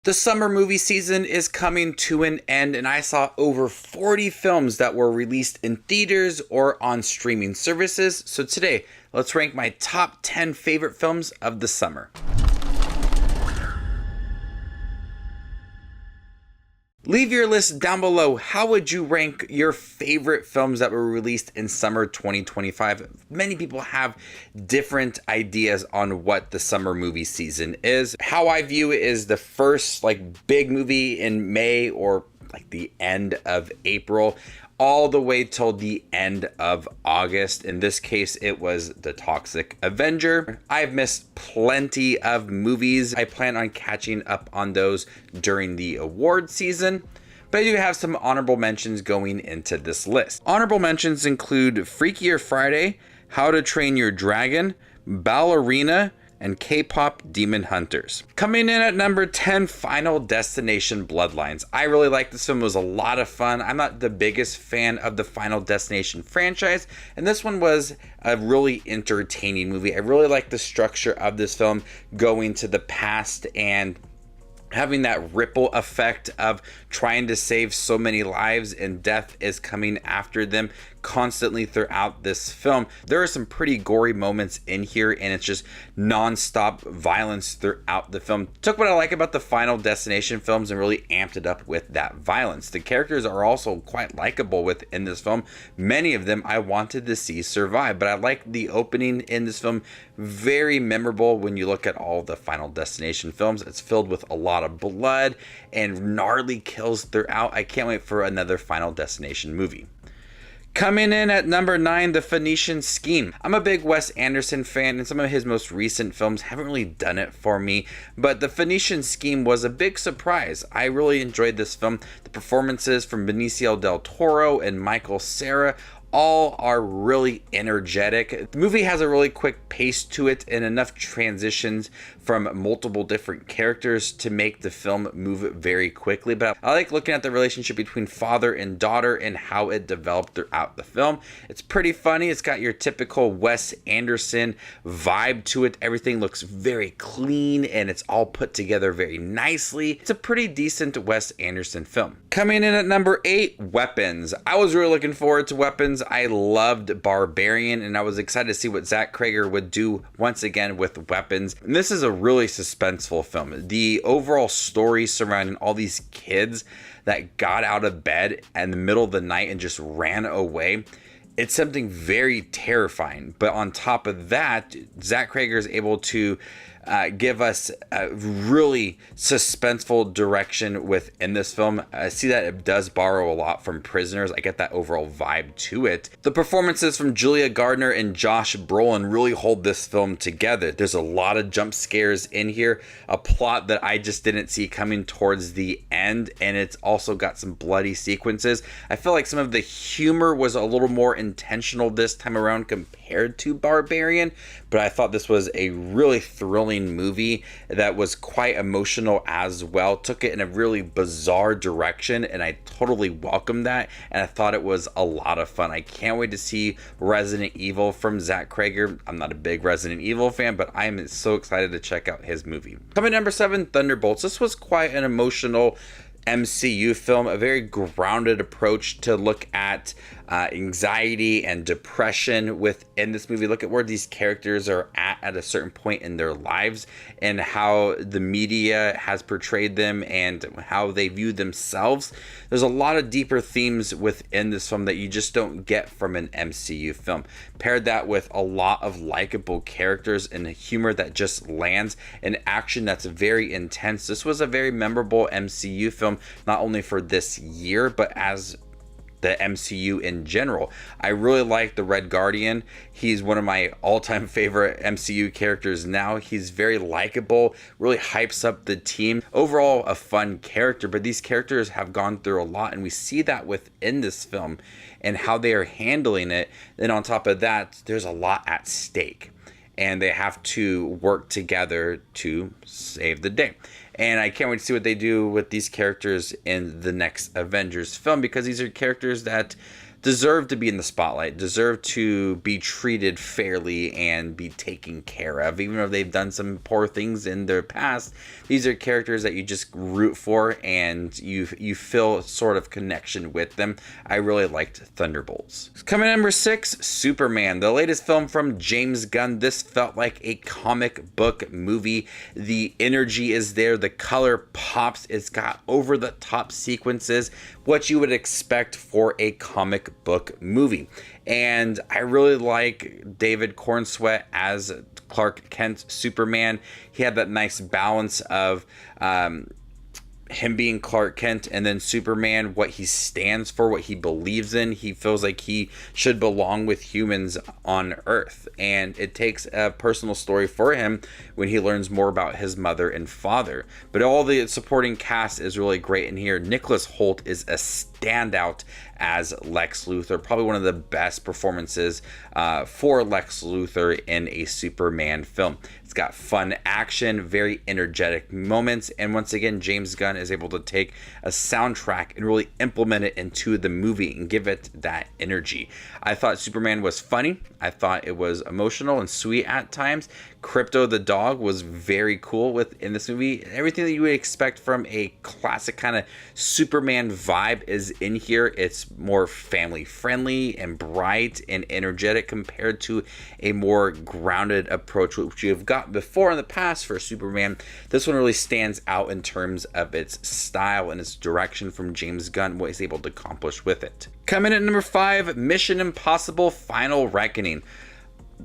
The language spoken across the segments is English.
The summer movie season is coming to an end, and I saw over 40 films that were released in theaters or on streaming services. So today, let's rank my top 10 favorite films of the summer. Leave your list down below. How would you rank your favorite films that were released in summer 2025? Many people have different ideas on what the summer movie season is. How I view it is the first big movie in May or the end of April, all the way till the end of August. In this case, it was The Toxic Avenger. I've missed plenty of movies. I plan on catching up on those during the award season, but I do have some honorable mentions going into this list. Honorable mentions include Freakier Friday, How to Train Your Dragon, Ballerina, and K-Pop Demon Hunters. Coming in at number 10, Final Destination Bloodlines. I really like this film. It was a lot of fun. I'm not the biggest fan of the Final Destination franchise, and this one was a really entertaining movie. I really like the structure of this film, going to the past and having that ripple effect of trying to save so many lives, and death is coming after them constantly throughout this film. There are some pretty gory moments in here, and it's just non-stop violence throughout the film. Took what I like about the Final Destination films and really amped it up with that violence. The characters are also quite likable within this film. Many of them I wanted to see survive, but I like the opening in this film. Very memorable when you look at all the Final Destination films. It's filled with a lot of blood and gnarly kills throughout. I can't wait for another Final Destination movie. Coming in at number 9, The Phoenician Scheme. I'm a big Wes Anderson fan, and some of his most recent films haven't really done it for me, but The Phoenician Scheme was a big surprise. I really enjoyed this film. The performances from Benicio del Toro and Michael Cera all are really energetic. The movie has a really quick pace to it and enough transitions from multiple different characters to make the film move very quickly. But I like looking at the relationship between father and daughter and how it developed throughout the film. It's pretty funny. It's got your typical Wes Anderson vibe to it. Everything looks very clean and it's all put together very nicely. It's a pretty decent Wes Anderson film. Coming in at number 8, Weapons. I was really looking forward to Weapons. I loved Barbarian, and I was excited to see what Zach Cregger would do once again with Weapons. And this is a really suspenseful film. The overall story surrounding all these kids that got out of bed in the middle of the night and just ran away, it's something very terrifying. But on top of that, Zach Cregger is able to give us a really suspenseful direction within this film. I see that it does borrow a lot from Prisoners. I get that overall vibe to it. The performances from Julia Gardner and Josh Brolin really hold this film together. There's a lot of jump scares in here, a plot that I just didn't see coming towards the end, and it's also got some bloody sequences. I feel like some of the humor was a little more intentional this time around compared to Barbarian, but I thought this was a really thrilling movie that was quite emotional as well. Took it in a really bizarre direction, and I totally welcomed that, and I thought it was a lot of fun. I can't wait to see Resident Evil from Zach Cregger. I'm not a big Resident Evil fan, but I am so excited to check out his movie. Coming number 7, Thunderbolts. This was quite an emotional MCU film, a very grounded approach to look at anxiety and depression within this movie. Look at where these characters are at a certain point in their lives and how the media has portrayed them and how they view themselves. There's a lot of deeper themes within this film that you just don't get from an MCU film. Paired that with a lot of likable characters and humor that just lands, and action that's very intense. This was a very memorable MCU film, not only for this year, but as the MCU in general. I really like the Red Guardian. He's one of my all-time favorite MCU characters now. He's very likable, really hypes up the team. Overall, a fun character, but these characters have gone through a lot, and we see that within this film and how they are handling it. Then on top of that, there's a lot at stake, and they have to work together to save the day. And I can't wait to see what they do with these characters in the next Avengers film, because these are characters that deserve to be in the spotlight, deserve to be treated fairly and be taken care of. Even if they've done some poor things in their past, these are characters that you just root for and you feel sort of connection with them. I really liked Thunderbolts. Coming in number 6, Superman, the latest film from James Gunn. This felt like a comic book movie. The energy is there, the color pops, it's got over the top sequences, what you would expect for a comic book movie. And I really like David Cornsweet as Clark Kent Superman. He had that nice balance of him being Clark Kent and then Superman, what he stands for, what he believes in. He feels like he should belong with humans on Earth, and it takes a personal story for him when he learns more about his mother and father. But all the supporting cast is really great in here. Nicholas Hoult is a standout as Lex Luthor, probably one of the best performances for Lex Luthor in a Superman film. It's got fun action, very energetic moments, and once again, James Gunn is able to take a soundtrack and really implement it into the movie and give it that energy. I thought Superman was funny. I thought it was emotional and sweet at times. Crypto the dog was very cool within this movie. Everything that you would expect from a classic kind of Superman vibe is in here. It's more family friendly and bright and energetic compared to a more grounded approach which you've got before in the past for Superman. This one really stands out in terms of its style and its direction from James Gunn, what he's able to accomplish with it. Coming in at number 5, Mission Impossible Final Reckoning.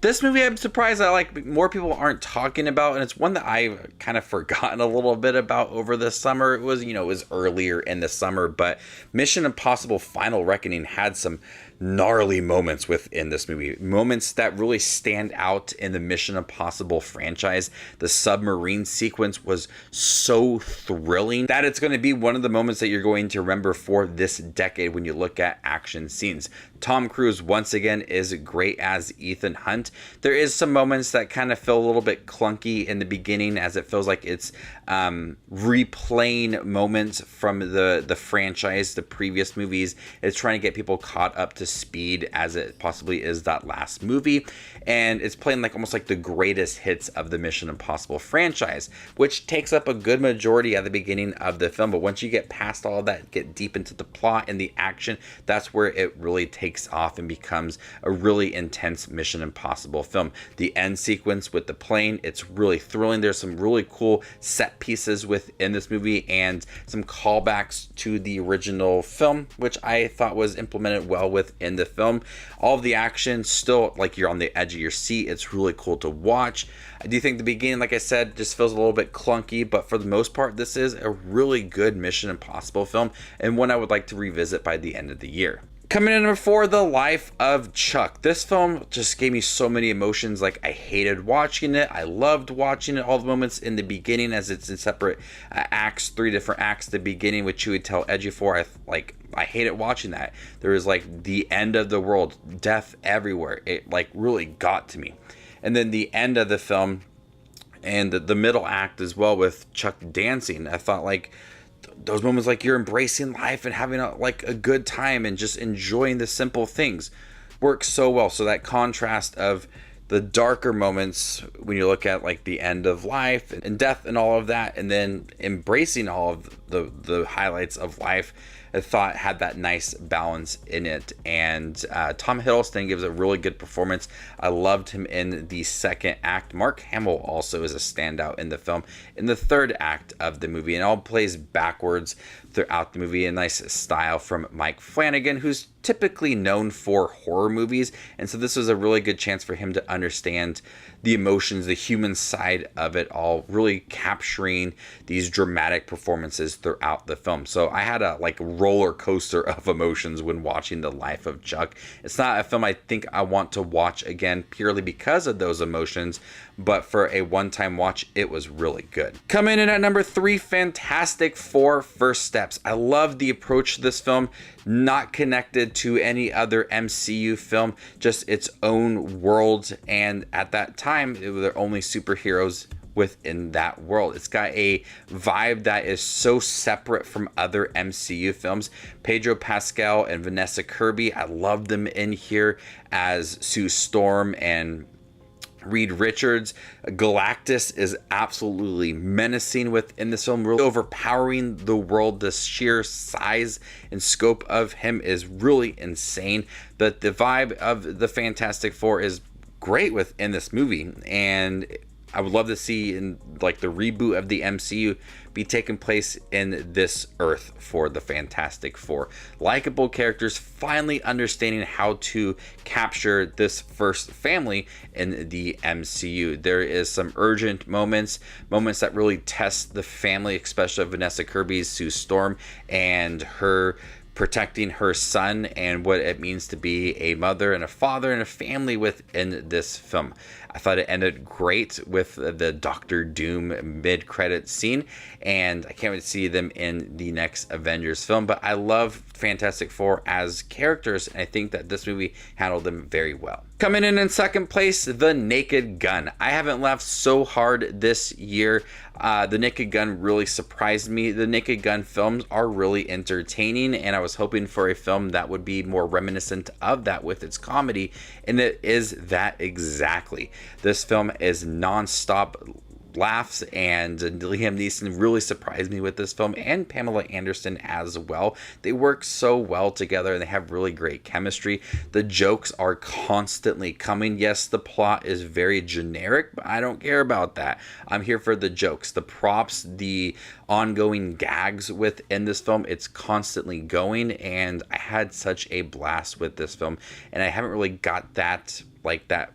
This movie, I'm surprised that like more people aren't talking about, and it's one that I've kind of forgotten a little bit about over the summer. It was, it was earlier in the summer, but Mission Impossible Final Reckoning had some gnarly moments within this movie, moments that really stand out in the Mission Impossible franchise. The submarine sequence was so thrilling that it's going to be one of the moments that you're going to remember for this decade when you look at action scenes. Tom Cruise once again is great as Ethan Hunt. There is some moments that kind of feel a little bit clunky in the beginning, as it feels like it's replaying moments from the franchise, the previous movies. It's trying to get people caught up to speed as it possibly is that last movie, and it's playing like almost like the greatest hits of the Mission Impossible franchise, which takes up a good majority at the beginning of the film. But once you get past all that, get deep into the plot and the action, that's where it really takes off and becomes a really intense Mission Impossible film. The end sequence with the plane, it's really thrilling. There's some really cool set pieces within this movie and some callbacks to the original film, which I thought was implemented well within the film. All of the action still like you're on the edge of your seat. It's really cool to watch. I do think the beginning, like I said, just feels a little bit clunky, but for the most part, this is a really good Mission Impossible film and one I would like to revisit by the end of the year. Coming in at number 4, The Life of Chuck. This film just gave me so many emotions. Like, I hated watching it. I loved watching it. All the moments in the beginning, as it's in separate acts, 3 different acts at the beginning, which you would tell Ejiofor, I hated watching that. There was like the end of the world, death everywhere. It like really got to me. And then the end of the film and the middle act as well with Chuck dancing. I thought like those moments, like you're embracing life and having a good time and just enjoying the simple things, works so well. So that contrast of the darker moments when you look at like the end of life and death and all of that, and then embracing all of the highlights of life, I thought had that nice balance in it. And Tom Hiddleston gives a really good performance. I loved him in the second act. Mark Hamill also is a standout in the film in the third act of the movie, and all plays backwards throughout the movie. A nice style from Mike Flanagan, who's typically known for horror movies, and so this was a really good chance for him to understand the emotions, the human side of it all, really capturing these dramatic performances throughout the film. So I had a like roller coaster of emotions when watching The Life of Chuck. It's not a film I think I want to watch again purely because of those emotions, but for a one-time watch, it was really good. Coming in at number 3, Fantastic Four: First Steps. I love the approach to this film, not connected to any other MCU film, just its own world, and at that time, they were the only superheroes within that world. It's got a vibe that is so separate from other MCU films. Pedro Pascal and Vanessa Kirby, I love them in here as Sue Storm and Reed Richards. Galactus is absolutely menacing within this film, really overpowering the world. The sheer size and scope of him is really insane. But the vibe of the Fantastic Four is great within this movie, and I would love to see in like the reboot of the MCU be taking place in this Earth for the Fantastic Four. Likable characters finally understanding how to capture this first family in the MCU. There is some urgent moments that really test the family, especially Vanessa Kirby's Sue Storm and her protecting her son and what it means to be a mother and a father and a family within this film. I thought it ended great with the Doctor Doom mid-credit scene, and I can't wait to see them in the next Avengers film. But I love Fantastic Four as characters, and I think that this movie handled them very well. Coming in second place, The Naked Gun. I haven't laughed so hard this year. The Naked Gun really surprised me. The Naked Gun films are really entertaining, and I was hoping for a film that would be more reminiscent of that with its comedy, and it is that exactly. This film is non-stop laughs, and Liam Neeson really surprised me with this film, and Pamela Anderson as well. They work so well together, and they have really great chemistry. The jokes are constantly coming. Yes, the plot is very generic, but I don't care about that. I'm here for the jokes, the props, the ongoing gags within this film. It's constantly going, and I had such a blast with this film, and I haven't really got that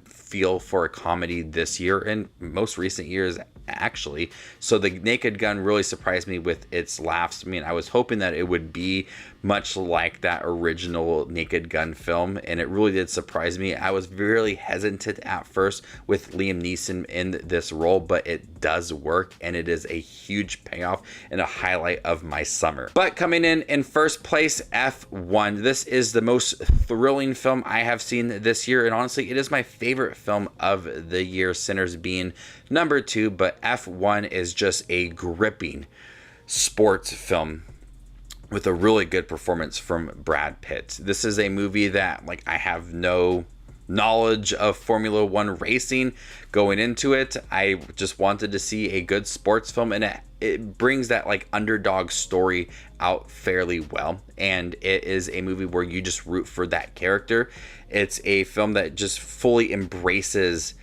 feel for a comedy this year and most recent years actually. So The Naked Gun really surprised me with its laughs. I mean, I was hoping that it would be much like that original Naked Gun film, and it really did surprise me. I was really hesitant at first with Liam Neeson in this role, but it does work, and it is a huge payoff and a highlight of my summer. But coming in first place, F1. This is the most thrilling film I have seen this year, and honestly, it is my favorite film of the year, Sinners being number 2, but F1 is just a gripping sports film with a really good performance from Brad Pitt. This is a movie that, like, I have no knowledge of Formula One racing going into it. I just wanted to see a good sports film, and it brings that like underdog story out fairly well, and it is a movie where you just root for that character. It's a film that just fully embraces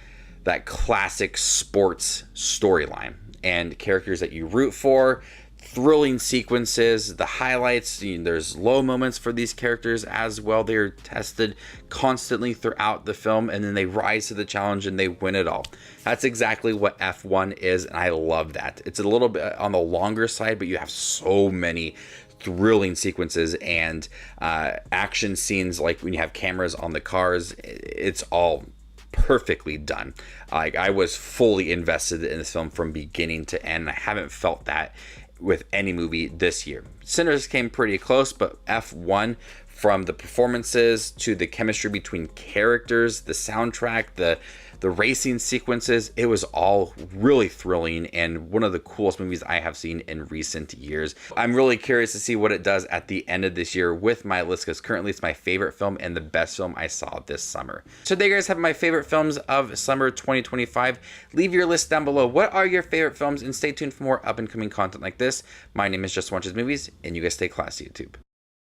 that classic sports storyline and characters that you root for, thrilling sequences, the highlights. There's low moments for these characters as well. They're tested constantly throughout the film, and then they rise to the challenge and they win it all. That's exactly what F1 is, and I love that. It's a little bit on the longer side, but you have so many thrilling sequences and action scenes, like when you have cameras on the cars. It's all perfectly done. Like, I was fully invested in this film from beginning to end. I haven't felt that with any movie this year. Sinners came pretty close, but F1, from the performances to the chemistry between characters, the soundtrack, the racing sequences, it was all really thrilling and one of the coolest movies I have seen in recent years. I'm really curious to see what it does at the end of this year with my list, because currently it's my favorite film and the best film I saw this summer. So there you guys have my favorite films of summer 2025. Leave your list down below. What are your favorite films? And stay tuned for more up and coming content like this. My name is Just Watches Movies, and you guys stay classy, YouTube.